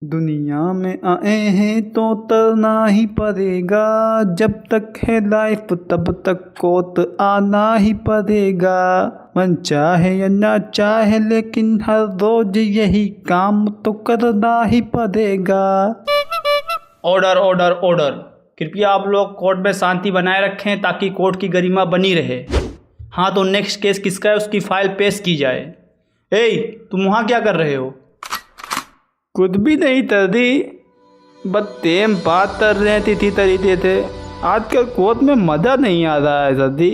दुनिया में आए हैं तो तरना ही पड़ेगा, जब तक है लाइफ तब तक कोत आना ही पड़ेगा। मन चाहे या ना चाहे लेकिन हर रोज यही काम तो करना ही पड़ेगा। Order order order. कृपया आप लोग कोर्ट में शांति बनाए रखें ताकि कोर्ट की गरिमा बनी रहे। हाँ, तो नेक्स्ट केस किसका है उसकी फाइल पेश की जाए। तुम वहाँ क्या कर रहे हो? कुछ भी नहीं तरदी, बस टेम बात कर रहे थी तरीके थे। आजकल कोर्ट में मज़ा नहीं आ रहा है सरदी।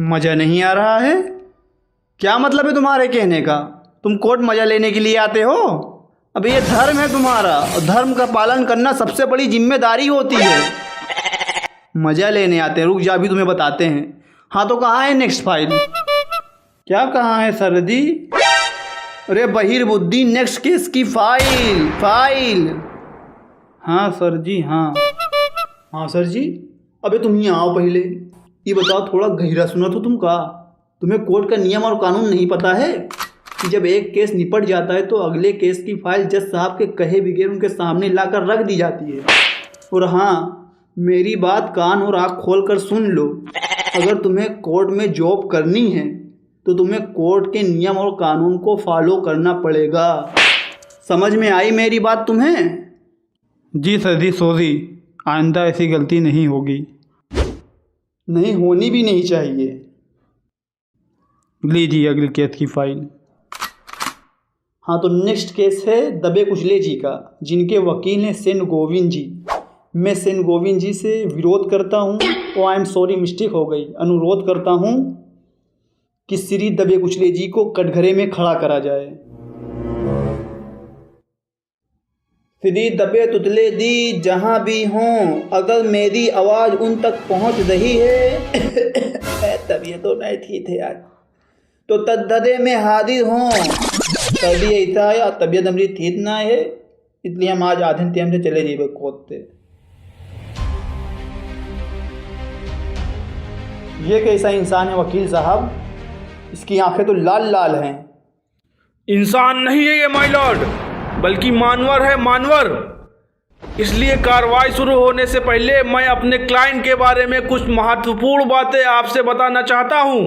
मज़ा नहीं आ रहा है? क्या मतलब है तुम्हारे कहने का? तुम कोर्ट मज़ा लेने के लिए आते हो? अभी ये धर्म है तुम्हारा और धर्म का पालन करना सबसे बड़ी जिम्मेदारी होती है। मज़ा लेने आते हैं? रुक जा, अभी तुम्हें बताते हैं। हाँ, तो कहाँ है नेक्स्ट फाइल? क्या कहाँ है सरदी? अरे बहिर्बुद्धि, नेक्स्ट केस की फाइल। हाँ सर जी, हाँ सर जी। अबे तुम ही आओ पहले। ये बताओ, थोड़ा गहरा सुना तो तुम का? तुम्हें कोर्ट का नियम और कानून नहीं पता है कि जब एक केस निपट जाता है तो अगले केस की फाइल जज साहब के कहे बगैर उनके सामने लाकर रख दी जाती है। और हाँ, मेरी बात कान और आँख खोल कर सुन लो। अगर तुम्हें कोर्ट में जॉब करनी है तो तुम्हें कोर्ट के नियम और कानून को फॉलो करना पड़ेगा। समझ में आई मेरी बात तुम्हें? जी सर जी, सॉरी, आइंदा ऐसी गलती नहीं होगी। नहीं होनी भी नहीं चाहिए। लीजिए अगले केस की फाइल। हाँ, तो नेक्स्ट केस है दबे कुचले जी का, जिनके वकील हैं सेन गोविंद जी। मैं सेन गोविंद जी से विरोध करता हूँ, ओ आई एम सॉरी, मिस्टेक हो गई, अनुरोध करता हूँ कि श्री दबे कुचले जी को कटघरे में खड़ा करा जाए। श्री दबे तुतले दी जहाँ भी हों, अगर मेरी आवाज़ उन तक पहुँच रही है तबीयत तो नहीं ठीक है आज, तो तद्दरे में हाजिर हों। सर्दी ऐसा है और तबीयत हमारी ठीक ना है, इसलिए हम आज आधे टाइम से चले जाइए कोर्ट से। ये कैसा इंसान है वकील साहब? इसकी आंखें तो लाल लाल हैं। इंसान नहीं है ये माय लॉर्ड, बल्कि मानवर है, मानवर। इसलिए कार्रवाई शुरू होने से पहले मैं अपने क्लाइंट के बारे में कुछ महत्वपूर्ण बातें आपसे बताना चाहता हूं।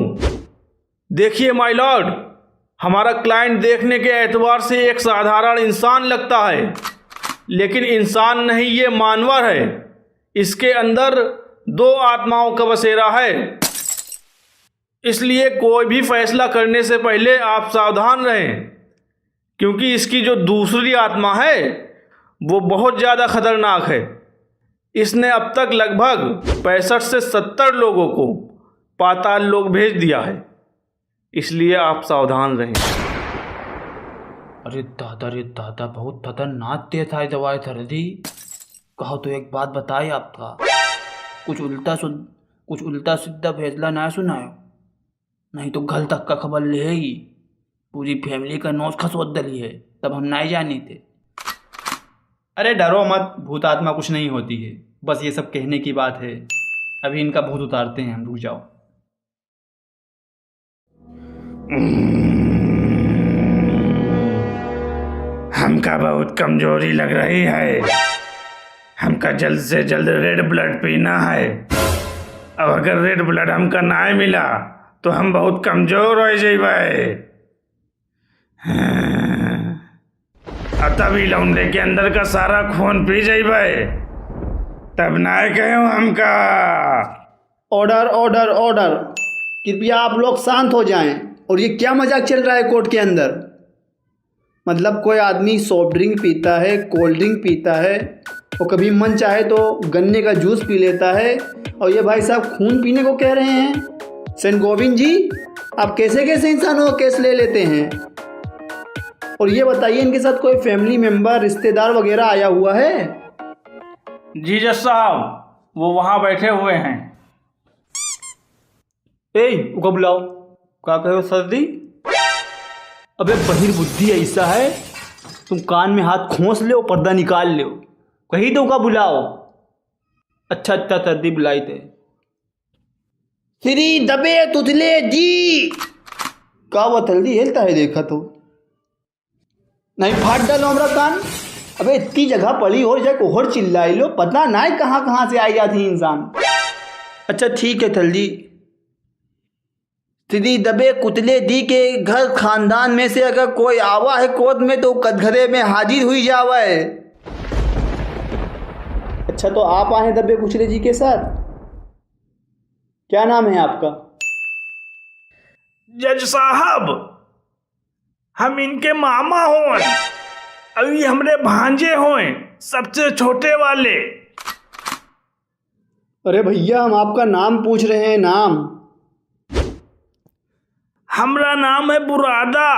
देखिए माय लॉर्ड, हमारा क्लाइंट देखने के एतबार से एक साधारण इंसान लगता है, लेकिन इंसान नहीं, ये मानवर है। इसके अंदर दो आत्माओं का बसेरा है। इसलिए कोई भी फैसला करने से पहले आप सावधान रहें, क्योंकि इसकी जो दूसरी आत्मा है वो बहुत ज़्यादा खतरनाक है। इसने अब तक लगभग 65 से 70 लोगों को पाताल लोक भेज दिया है, इसलिए आप सावधान रहें। अरे दादा, बहुत खतरनाक तेज था दवाई सरदी। कहो तो एक बात बताए आपका, कुछ उल्टा सीधा फैसला ना सुनायो, नहीं तो घर तक का खबर लेगी। पूरी फैमिली का नोच खसोट दली है, तब हम नहीं जाने थे। अरे डरो मत, भूत आत्मा कुछ नहीं होती है, बस ये सब कहने की बात है। अभी इनका भूत उतारते हैं हम, रुक जाओ। हमका बहुत कमजोरी लग रही है। हमका जल्द से जल्द रेड ब्लड पीना है। अब अगर रेड ब्लड हमका ना मिला तो हम बहुत कमजोर हो जाइए। तभी लौंडे के अंदर का सारा खून पी जाइए, तब ना कहो हमका। Order order order. कृपया आप लोग शांत हो जाएं। और ये क्या मजाक चल रहा है कोर्ट के अंदर? मतलब कोई आदमी सॉफ्ट ड्रिंक पीता है, कोल्ड ड्रिंक पीता है, और कभी मन चाहे तो गन्ने का जूस पी लेता है, और ये भाई साहब खून पीने को कह रहे हैं। सेन गोविंद जी, आप कैसे कैसे इंसानों का केस ले लेते हैं? और ये बताइए, इनके साथ कोई फैमिली मेम्बर, रिश्तेदार वगैरह आया हुआ है? जी जज साहब, वो वहाँ बैठे हुए हैं। उनको बुलाओ। क्या कहो सर्दी? अबे बहिर्बुद्धि ऐसा है, तुम कान में हाथ खोंस लो, पर्दा निकाल लो, कहीं तो का बुलाओ। अच्छा सर्दी बुलाई थे। श्री दबे तुतले जी का वो जल्दी हेलता है, देखा तो नहीं फाट डालो हमारा कान। अब अबे इतनी जगह पड़ी और जाके और चिल्लाई लो, पता ना है कहाँ कहाँ से आई जाती इंसान। अच्छा ठीक है थल जी, श्री दबे कुतले दी के घर खानदान में से अगर कोई आवा है कोर्ट में तो कटघरे में हाजिर हुई जावा है। अच्छा तो आप आए दबे कुचले जी के साथ, क्या नाम है आपका? जज साहब, हम इनके मामा हों, अभी हमरे भांजे हों, सबसे छोटे वाले। अरे भैया हम आपका नाम पूछ रहे हैं, नाम। हमरा नाम है बुरादा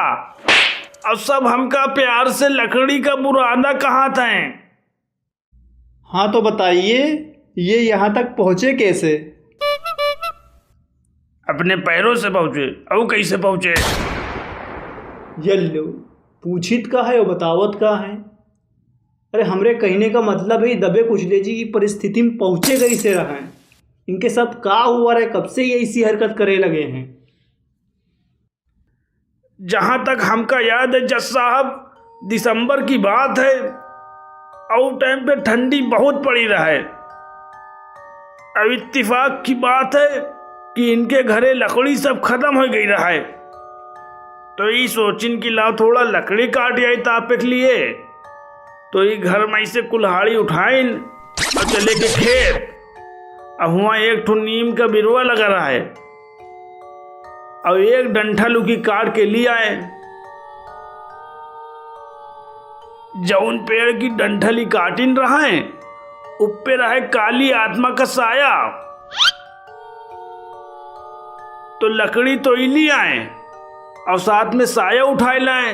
और सब हमका प्यार से लकड़ी का बुरादा कहते हैं। हाँ तो बताइए ये यहाँ तक पहुँचे कैसे? अपने पैरों से पहुँचे। और कैसे पहुँचे? यल्लो पूछित का है और बतावत का है। अरे हमरे कहने का मतलब है दबे कुचले जी की परिस्थिति में पहुँचे कैसे रहे हैं, इनके साथ का हुआ है, कब से ये ऐसी हरकत करे लगे हैं? जहाँ तक हमका याद है जज साहब, दिसंबर की बात है और टाइम पे ठंडी बहुत पड़ी रहे। अब इत्तेफाक की बात है कि इनके घरे लकड़ी सब खत्म हो गई रहे, तो ये सोचिन कि लाओ थोड़ा लकड़ी काट आई तापे के लिए, तो ये घर में से कुल्हाड़ी उठाइन और चले के खेत। अब हुआ एक ठो नीम का बिरवा लगा रहा है और एक डंठा लुकी काट के लिए आए। जौन पेड़ की डंठली काटिन रहा है उप्पे रहे काली आत्मा का साया, तो लकड़ी तो इली आए और साथ में साया उठाए लाए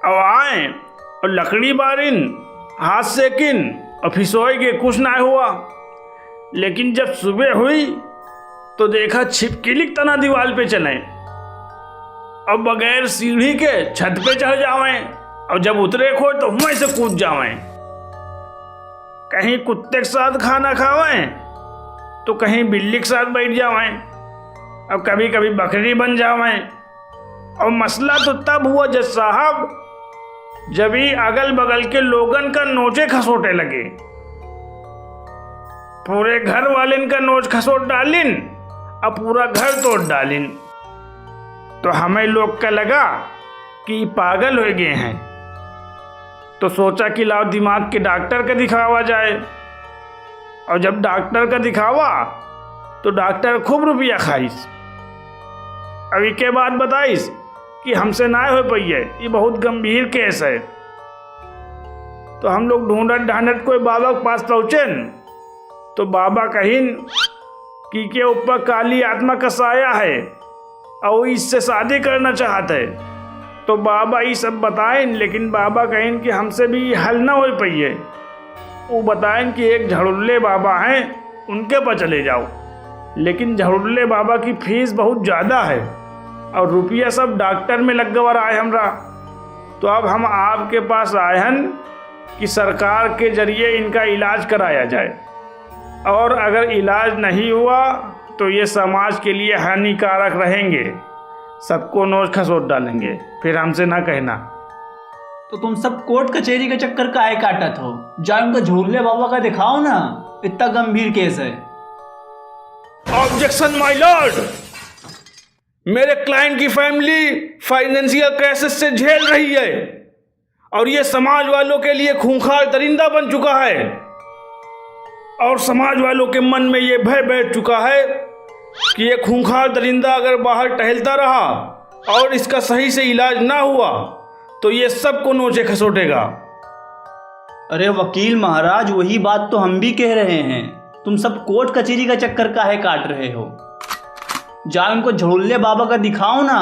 और आए और लकड़ी बारिन हाथ से किन और फिसोए के कुछ ना हुआ। लेकिन जब सुबह हुई तो देखा छिपकली तना दीवार पे चले और बगैर सीढ़ी के छत पे चढ़ जावे और जब उतरे खो तो वहीं से कूद जावे। कहीं कुत्ते के साथ खाना खावे तो कहीं बिल्ली के साथ बैठ जावे और कभी कभी बकरी बन जावे। और मसला तो तब हुआ जज साहब जब ही अगल बगल के लोगन का नोचे खसोटे लगे। पूरे घर वाले का नोच खसोट डालिन और पूरा घर तोड़ डालिन। तो हमें लोग का लगा कि पागल हो गए हैं, तो सोचा कि लाओ दिमाग के डॉक्टर का दिखावा जाए। और जब डॉक्टर का दिखावा तो डॉक्टर खूब रुपया खाइस। अभी के बाद बताइस कि हमसे ना हो पाइए, ये बहुत गंभीर केस है। तो हम लोग ढूंढत ढांढत कोई बाबा के पास पहुँचे, तो बाबा कहिन कि के ऊपर काली आत्मा का साया है और इससे शादी करना चाहते है। तो बाबा ये सब बताएं, लेकिन बाबा कहिन कि हमसे भी हल ना हो पाइए। वो बताएं कि एक झड़ुल्ले बाबा हैं, उनके पास चले जाओ, लेकिन झड़ुल्ले बाबा की फीस बहुत ज़्यादा है और रुपया सब डॉक्टर में लग गवा रहा है हमरा। तो अब हम आपके पास आए हैं कि सरकार के जरिए इनका इलाज कराया जाए, और अगर इलाज नहीं हुआ तो ये समाज के लिए हानिकारक रहेंगे, सबको नोच खसोट डालेंगे। फिर हमसे ना कहना। तो तुम सब कोर्ट कचहरी का चक्कर काहे काटत हो? जाओ उनका झूले बाबा का दिखाओ ना, इतना गंभीर केस है। ऑब्जेक्शन माय लॉर्ड, मेरे क्लाइंट की फैमिली फाइनेंशियल क्राइसिस से झेल रही है और ये समाज वालों के लिए खूंखार दरिंदा बन चुका है, और समाज वालों के मन में ये भय बैठ चुका है कि ये खूंखार दरिंदा अगर बाहर टहलता रहा और इसका सही से इलाज ना हुआ तो ये सबको नोचे खसोटेगा। अरे वकील महाराज, वही बात तो हम भी कह रहे हैं। तुम सब कोर्ट कचहरी का चक्कर काहे काट रहे हो? जाओ उनको झड़ुल्ले बाबा का दिखाओ ना,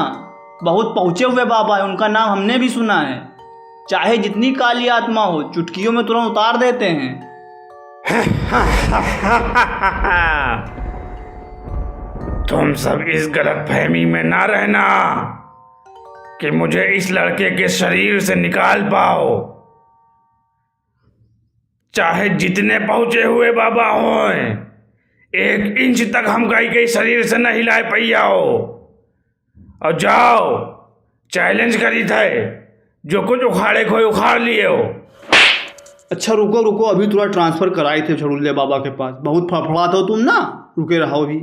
बहुत पहुँचे हुए बाबा है, उनका नाम हमने भी सुना है। चाहे जितनी काली आत्मा हो चुटकियों में तुरंत उतार देते हैं। तुम सब इस गलत फहमी में ना रहना कि मुझे इस लड़के के शरीर से निकाल पाओ। चाहे जितने पहुंचे हुए बाबा हों, 1 इंच तक हम कहीं शरीर से न हिलाए पैया हो। और जाओ चैलेंज करी थे, जो कुछ उखाड़े खोए उखाड़ लिए हो। अच्छा रुको रुको, अभी थोड़ा ट्रांसफ़र कराए थे झड़ुल्ले बाबा के पास, बहुत फड़फड़ा था तुम ना, रुके रहो अभी।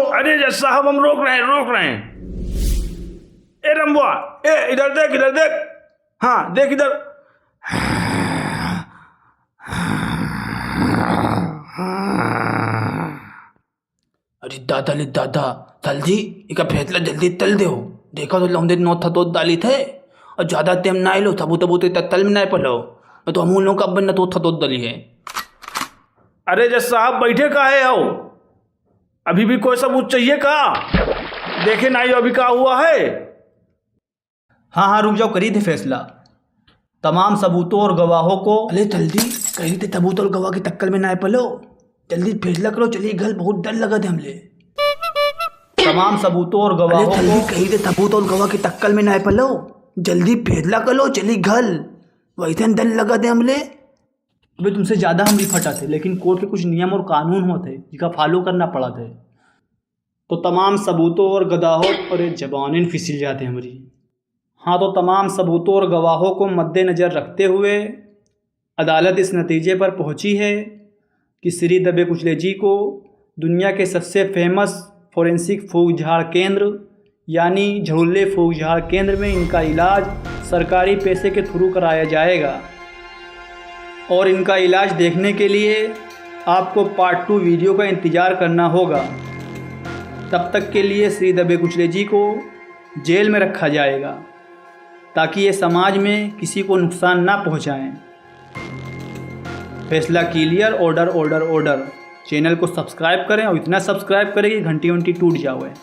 अरे जज साहब हम रोक रहे हैं। ए रंबुआ, ए इधर देख। हाँ देख इधर। अरे दादा ले दादा, जल्दी इका फैसला जल्दी तल दो। देखा तो लौंदे नौ था तो डाली थे और ज़्यादा टाइम ना लो तबू तल में ना पलो तो हम लोग का बन्ना तो था तो दली है। अरे जज साहब बैठे काहे हो, अभी भी कोई सबूत चाहिए का? देखे ना अभी क्या हुआ है। हाँ रुक जाओ, करी थे फैसला। तमाम सबूतों और गवाहों को अरे जल्दी कहीं थे तबूत और गवाह की टक्कर में ना पलो, जल्दी फैसला करो। चलिए घर बहुत डर लगा थे हमले। तमाम सबूतों और गवाहों को जल्दी कहीं थे तबूत और गवाह की टक्कर में ना पलो, जल्दी फैसला करो। चलिए घर वैसे डर लगा थे हमले। अबे तुमसे ज़्यादा हम भी फटा थे, लेकिन कोर्ट के कुछ नियम और कानून होते जिनका फॉलो करना पड़ा थे। तो तमाम सबूतों और गवाहों और जबानें फिसल जाते हमारी। हाँ तो तमाम सबूतों और गवाहों को मद्देनज़र रखते हुए अदालत इस नतीजे पर पहुंची है कि श्री दबे कुचले जी को दुनिया के सबसे फेमस फोरेंसिक फूक झाड़ केंद्र यानी झड़ुल्ले फूक झाड़ केंद्र में इनका इलाज सरकारी पैसे के थ्रू कराया जाएगा। और इनका इलाज देखने के लिए आपको पार्ट 2 वीडियो का इंतज़ार करना होगा। तब तक के लिए श्री दबे कुचले जी को जेल में रखा जाएगा ताकि ये समाज में किसी को नुकसान ना पहुंचाएं। फैसला clear, order order order. Channel को सब्सक्राइब करें और इतना सब्सक्राइब करें कि घंटी टूट जाए।